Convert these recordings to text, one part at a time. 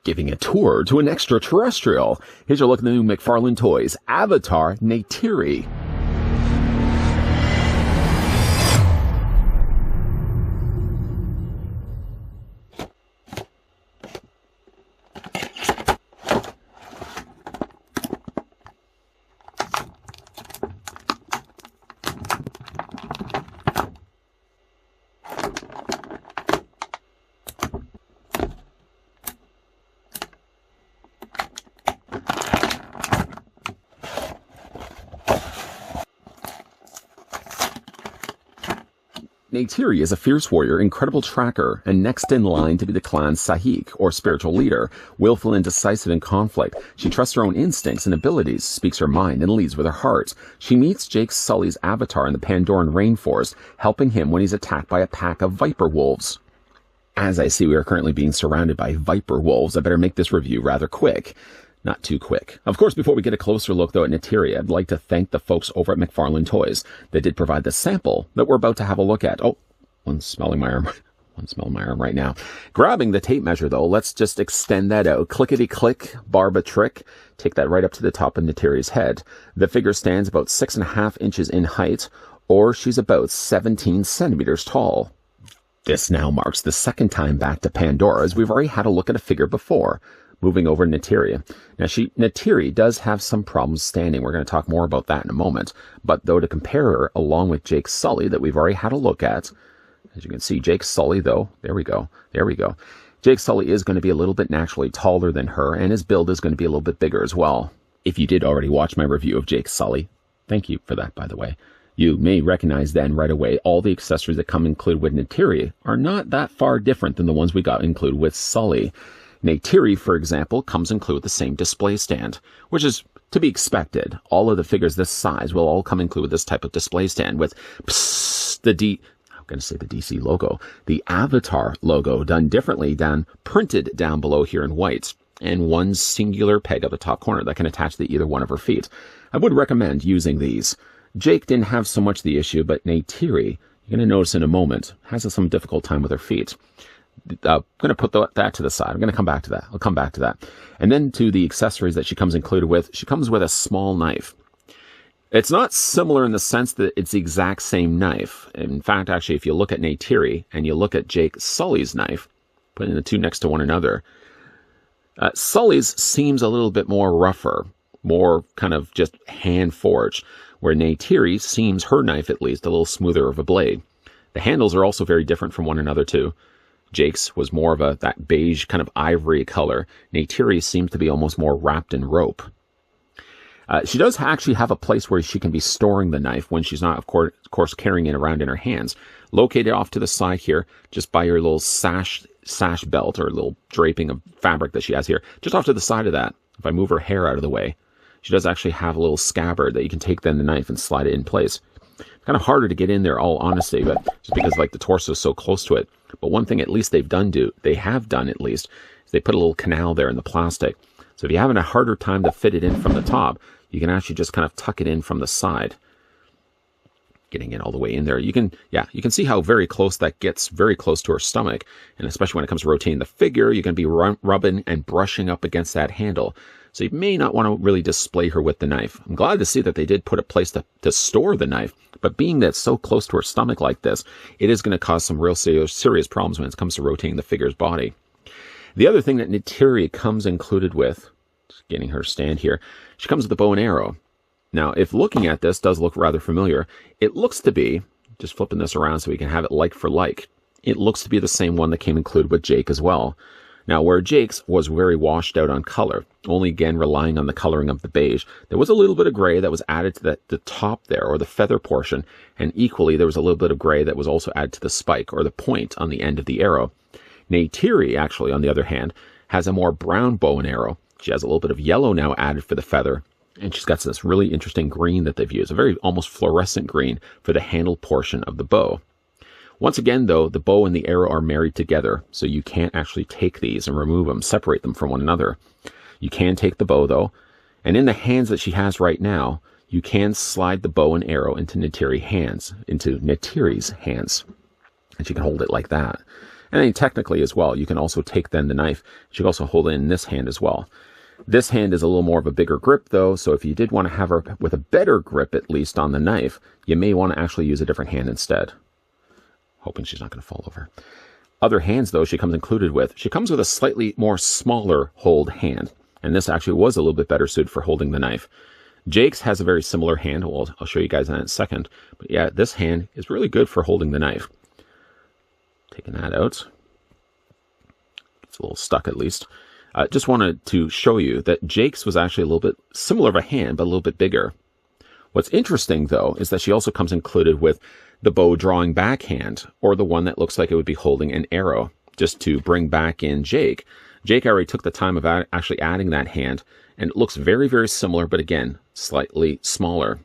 Giving a tour to an extraterrestrial. Here's a look at the new McFarlane toys, Avatar Neytiri. Neytiri is a fierce warrior, incredible tracker, and next in line to be the clan's Sahik, or spiritual leader. Willful and decisive in conflict, she trusts her own instincts and abilities, speaks her mind, and leads with her heart. She meets Jake Sully's avatar in the Pandoran rainforest, helping him when he's attacked by a pack of viper wolves. As I see we are currently being surrounded by viper wolves, I better make this review rather quick. Not too quick. Of course, before we get a closer look, though, at Neytiri, I'd like to thank the folks over at McFarlane Toys. They did provide the sample that we're about to have a look at. Oh, one's smelling my arm. One's smelling my arm right now. Grabbing the tape measure, though, let's just extend that out. Clickety-click, barba trick. Take that right up to the top of Neytiri's head. The figure stands about 6.5 inches in height, or she's about 17 centimeters tall. This now marks the second time back to Pandora, as we've already had a look at a figure before. Moving over to Neytiri. Now, Neytiri does have some problems standing. We're going to talk more about that in a moment. But, though, to compare her along with Jake Sully that we've already had a look at, as you can see, Jake Sully, though, there we go. Jake Sully is going to be a little bit naturally taller than her, and his build is going to be a little bit bigger as well. If you did already watch my review of Jake Sully, thank you for that, by the way, you may recognize then right away all the accessories that come included with Neytiri are not that far different than the ones we got included with Sully. Neytiri, for example, comes included with the same display stand, which is to be expected. All of the figures this size will all come included with this type of display stand with the DC logo, the Avatar logo done differently, printed down below here in white, and one singular peg at the top corner that can attach to either one of her feet. I would recommend using these. Jake didn't have so much the issue, but Neytiri, you're going to notice in a moment, has some difficult time with her feet. I'm going to put that to the side. I'm going to come back to that. I'll come back to that. And then to the accessories that she comes included with. She comes with a small knife. It's not similar in the sense that it's the exact same knife. In fact, actually, if you look at Neytiri and you look at Jake Sully's knife, putting the two next to one another, Sully's seems a little bit more rougher, more kind of just hand forged, where Neytiri seems, her knife at least, a little smoother of a blade. The handles are also very different from one another too. Jake's was more of that beige kind of ivory color. Neytiri seems to be almost more wrapped in rope. She does actually have a place where she can be storing the knife when she's not, of course, carrying it around in her hands. Located off to the side here, just by her little sash belt or little draping of fabric that she has here. Just off to the side of that, if I move her hair out of the way, she does actually have a little scabbard that you can take then the knife and slide it in place. It's kind of harder to get in there, all honesty, but just because like the torso is so close to it. But one thing at least they have done at least, is they put a little canal there in the plastic. So if you're having a harder time to fit it in from the top, you can actually just kind of tuck it in from the side. Getting it all the way in there. You can see how very close that gets, very close to her stomach. And especially when it comes to rotating the figure, you can be rubbing and brushing up against that handle. So you may not want to really display her with the knife. I'm glad to see that they did put a place to store the knife, but being that it's so close to her stomach like this, it is going to cause some real serious problems when it comes to rotating the figure's body. The other thing that Neytiri comes included with, just getting her stand here, she comes with a bow and arrow. Now, if looking at this does look rather familiar, it looks to be, just flipping this around so we can have it like for like, it looks to be the same one that came included with Jake as well. Now, where Jake's was very washed out on color, only again relying on the coloring of the beige, there was a little bit of gray that was added to the top there, or the feather portion, and equally there was a little bit of gray that was also added to the spike, or the point on the end of the arrow. Neytiri, actually, on the other hand, has a more brown bow and arrow. She has a little bit of yellow now added for the feather, and she's got this really interesting green that they've used, a very almost fluorescent green for the handle portion of the bow. Once again, though, the bow and the arrow are married together, so you can't actually take these and remove them, separate them from one another. You can take the bow, though, and in the hands that she has right now, you can slide the bow and arrow into Neytiri's hands, and she can hold it like that. And then technically as well, you can also take then the knife. You can also hold it in this hand as well. This hand is a little more of a bigger grip though, so if you did want to have her with a better grip at least on the knife, you may want to actually use a different hand instead. Hoping she's not going to fall over. Other hands though she comes with a slightly more smaller hold hand. And this actually was a little bit better suited for holding the knife. Jake's has a very similar hand. Well, I'll show you guys that in a second. But yeah, this hand is really good for holding the knife. Taking that out. It's a little stuck at least. Just wanted to show you that Jake's was actually a little bit similar of a hand, but a little bit bigger. What's interesting, though, is that she also comes included with the bow drawing back hand, or the one that looks like it would be holding an arrow, just to bring back in Jake. Jake already took the time of actually adding that hand, and it looks very, very similar, but again, slightly smaller.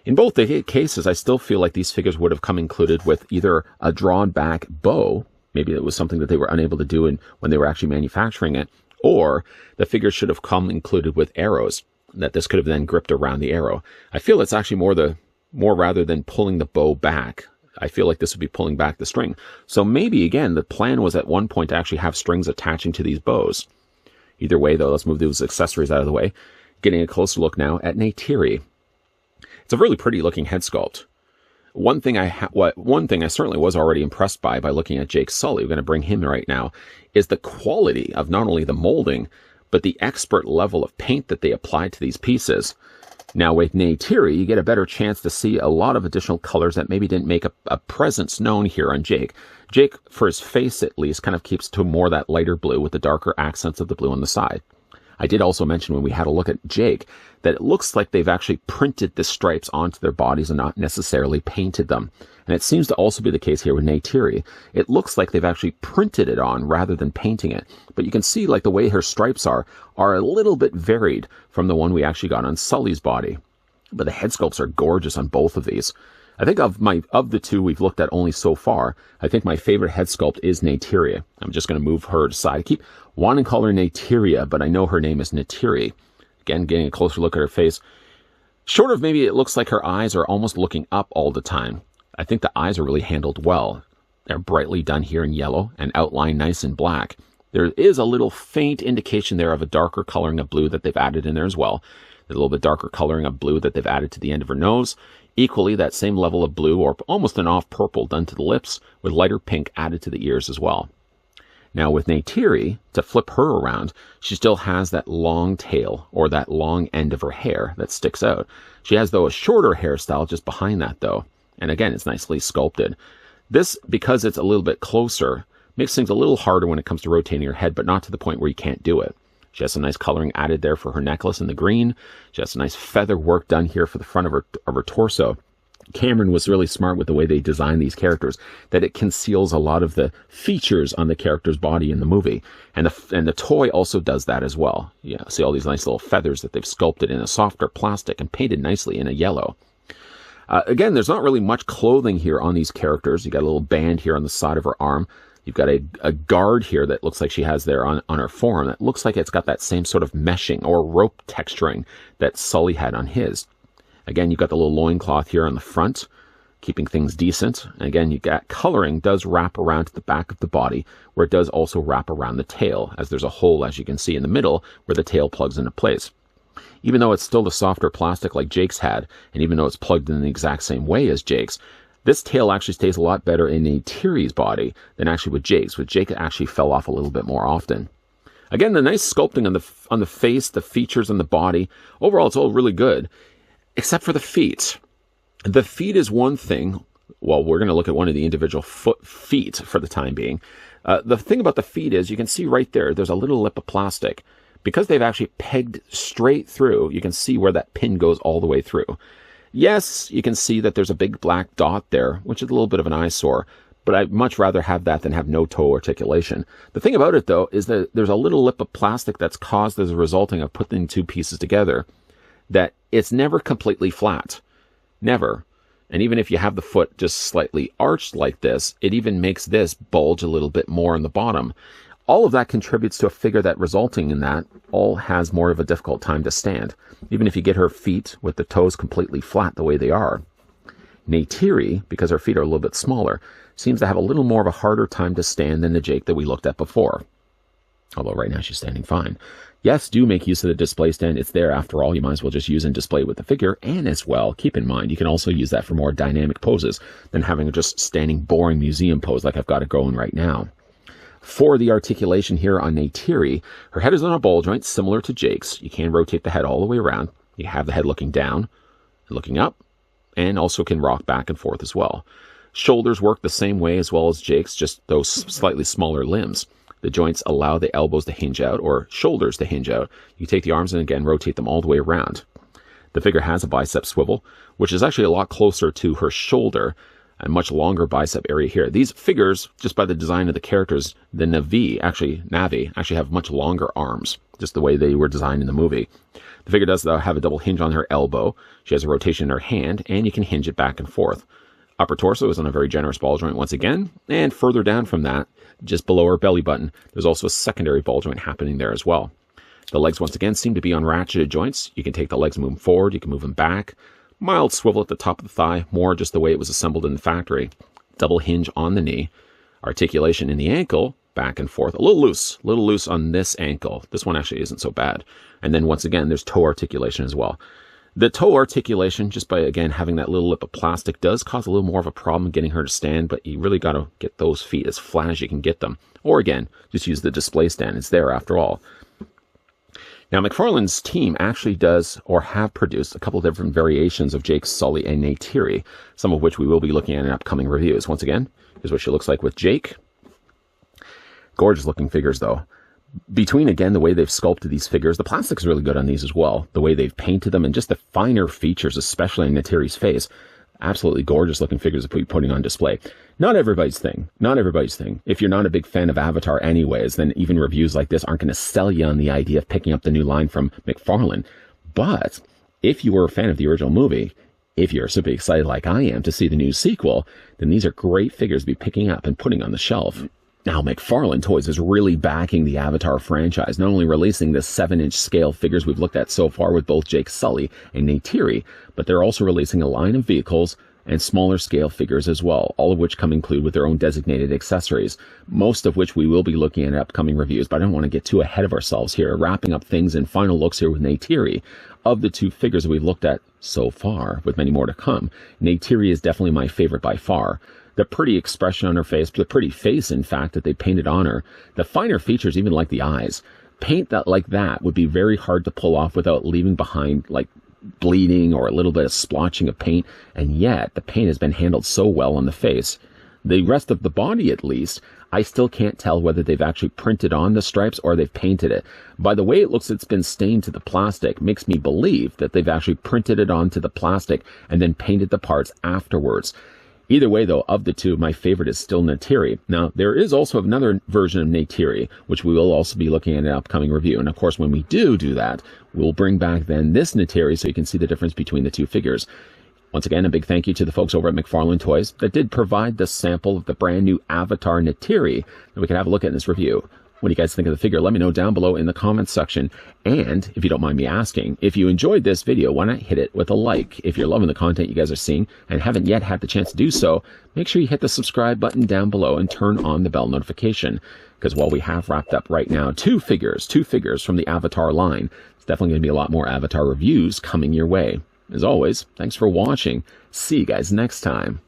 In both the cases, I still feel like these figures would have come included with either a drawn back bow, maybe it was something that they were unable to do when they were actually manufacturing it, or the figures should have come included with arrows, that this could have then gripped around the arrow. I feel it's actually more rather than pulling the bow back. I feel like this would be pulling back the string. So maybe, again, the plan was at one point to actually have strings attaching to these bows. Either way, though, let's move those accessories out of the way. Getting a closer look now at Neytiri. It's a really pretty looking head sculpt. One thing I certainly was already impressed by looking at Jake Sully, we're going to bring him right now, is the quality of not only the molding, but the expert level of paint that they applied to these pieces. Now with Neytiri, you get a better chance to see a lot of additional colors that maybe didn't make a presence known here on Jake. Jake, for his face at least, kind of keeps to more that lighter blue with the darker accents of the blue on the side. I did also mention when we had a look at Jake that it looks like they've actually printed the stripes onto their bodies and not necessarily painted them. And it seems to also be the case here with Neytiri. It looks like they've actually printed it on rather than painting it. But you can see like the way her stripes are a little bit varied from the one we actually got on Sully's body. But the head sculpts are gorgeous on both of these. I think of the two we've looked at only so far, I think my favorite head sculpt is Neytiri. I'm just going to move her aside. I keep wanting to call her Neytiria, but I know her name is Neytiri. Again, getting a closer look at her face. Short of maybe it looks like her eyes are almost looking up all the time. I think the eyes are really handled well. They're brightly done here in yellow and outlined nice in black. There is a little faint indication there of a darker coloring of blue that they've added in there as well. There's a little bit darker coloring of blue that they've added to the end of her nose. Equally, that same level of blue or almost an off purple done to the lips with lighter pink added to the ears as well. Now with Neytiri, to flip her around, she still has that long tail or that long end of her hair that sticks out. She has, though, a shorter hairstyle just behind that, though. And again, it's nicely sculpted. This, because it's a little bit closer, makes things a little harder when it comes to rotating her head, but not to the point where you can't do it. She has some nice coloring added there for her necklace in the green. She has some nice feather work done here for the front of her torso. Cameron was really smart with the way they designed these characters, that it conceals a lot of the features on the character's body in the movie. And the toy also does that as well. Yeah, see all these nice little feathers that they've sculpted in a softer plastic and painted nicely in a yellow. Again, there's not really much clothing here on these characters. You got a little band here on the side of her arm. You've got a guard here that looks like she has there on her forearm. That looks like it's got that same sort of meshing or rope texturing that Sully had on his. Again, you've got the little loincloth here on the front, keeping things decent. And again, you got coloring does wrap around to the back of the body, where it does also wrap around the tail, as there's a hole, as you can see in the middle, where the tail plugs into place. Even though it's still the softer plastic like Jake's had, and even though it's plugged in the exact same way as Jake's, this tail actually stays a lot better in Neytiri's body than actually with Jake's. With Jake, it actually fell off a little bit more often. Again, the nice sculpting on the face, the features on the body. Overall, it's all really good, except for the feet. The feet is one thing. Well, we're going to look at one of the individual feet for the time being. The thing about the feet is you can see right there, there's a little lip of plastic. Because they've actually pegged straight through, you can see where that pin goes all the way through. Yes, you can see that there's a big black dot there, which is a little bit of an eyesore, but I'd much rather have that than have no toe articulation. The thing about it, though, is that there's a little lip of plastic that's caused as a resulting of putting two pieces together, that it's never completely flat. Never. And even if you have the foot just slightly arched like this, it even makes this bulge a little bit more in the bottom. All of that contributes to a figure that, resulting in that, all has more of a difficult time to stand, even if you get her feet with the toes completely flat the way they are. Neytiri, because her feet are a little bit smaller, seems to have a little more of a harder time to stand than the Jake that we looked at before. Although right now she's standing fine. Yes, do make use of the display stand. It's there after all. You might as well just use and display it with the figure. And as well, keep in mind, you can also use that for more dynamic poses than having a just standing boring museum pose like I've got it going right now. For the articulation here on Neytiri, her head is on a ball joint similar to Jake's. You can rotate the head all the way around. You have the head looking down, looking up, and also can rock back and forth as well. Shoulders work the same way as well as Jake's, just those slightly smaller limbs. The joints allow the elbows to hinge out, or shoulders to hinge out. You take the arms and again rotate them all the way around. The figure has a bicep swivel, which is actually a lot closer to her shoulder, a much longer bicep area here. These figures, just by the design of the characters, the Navi actually have much longer arms, just the way they were designed in the movie. The figure does, though, have a double hinge on her elbow. She has a rotation in her hand, and you can hinge it back and forth. Upper torso is on a very generous ball joint once again, and further down from that, just below her belly button, there's also a secondary ball joint happening there as well. The legs once again seem to be on ratcheted joints. You can take the legs and move them forward, you can move them back. Mild swivel at the top of the thigh, more just the way it was assembled in the factory. Double hinge on the knee. Articulation in the ankle, back and forth. A little loose on this ankle. This one actually isn't so bad. And then once again, there's toe articulation as well. The toe articulation, just by, again, having that little lip of plastic, does cause a little more of a problem getting her to stand, but you really got to get those feet as flat as you can get them. Or again, just use the display stand. It's there after all. Now, McFarlane's team actually does or have produced a couple of different variations of Jake, Sully, and Neytiri, some of which we will be looking at in upcoming reviews. Once again, here's what she looks like with Jake. Gorgeous looking figures, though. Between, again, the way they've sculpted these figures, the plastic's really good on these as well. The way they've painted them and just the finer features, especially in Neytiri's face. Absolutely gorgeous looking figures to be putting on display. Not everybody's thing. Not everybody's thing. If you're not a big fan of Avatar anyways, then even reviews like this aren't going to sell you on the idea of picking up the new line from McFarlane. But if you were a fan of the original movie, if you're super excited like I am to see the new sequel, then these are great figures to be picking up and putting on the shelf. Now, McFarlane Toys is really backing the Avatar franchise, not only releasing the 7-inch scale figures we've looked at so far with both Jake Sully and Neytiri, but they're also releasing a line of vehicles and smaller scale figures as well, all of which come included with their own designated accessories, most of which we will be looking at in upcoming reviews, but I don't want to get too ahead of ourselves here. Wrapping up things in final looks here with Neytiri. Of the two figures that we've looked at so far, with many more to come, Neytiri is definitely my favorite by far. The pretty expression on her face, the pretty face, in fact, that they painted on her, the finer features, even like the eyes. Paint that like that would be very hard to pull off without leaving behind, like, bleeding or a little bit of splotching of paint, and yet the paint has been handled so well on the face. The rest of the body, at least, I still can't tell whether they've actually printed on the stripes or they've painted it. By the way it looks, it's been stained to the plastic, makes me believe that they've actually printed it onto the plastic and then painted the parts afterwards. Either way, though, of the two, my favorite is still Neytiri. Now, there is also another version of Neytiri, which we will also be looking at in an upcoming review. And of course, when we do that, we'll bring back then this Neytiri so you can see the difference between the two figures. Once again, a big thank you to the folks over at McFarlane Toys that did provide the sample of the brand new Avatar Neytiri that we can have a look at in this review. What do you guys think of the figure? Let me know down below in the comments section. And if you don't mind me asking, if you enjoyed this video, why not hit it with a like? If you're loving the content you guys are seeing and haven't yet had the chance to do so, make sure you hit the subscribe button down below and turn on the bell notification. Because while we have wrapped up right now two figures from the Avatar line, it's definitely going to be a lot more Avatar reviews coming your way. As always, thanks for watching. See you guys next time.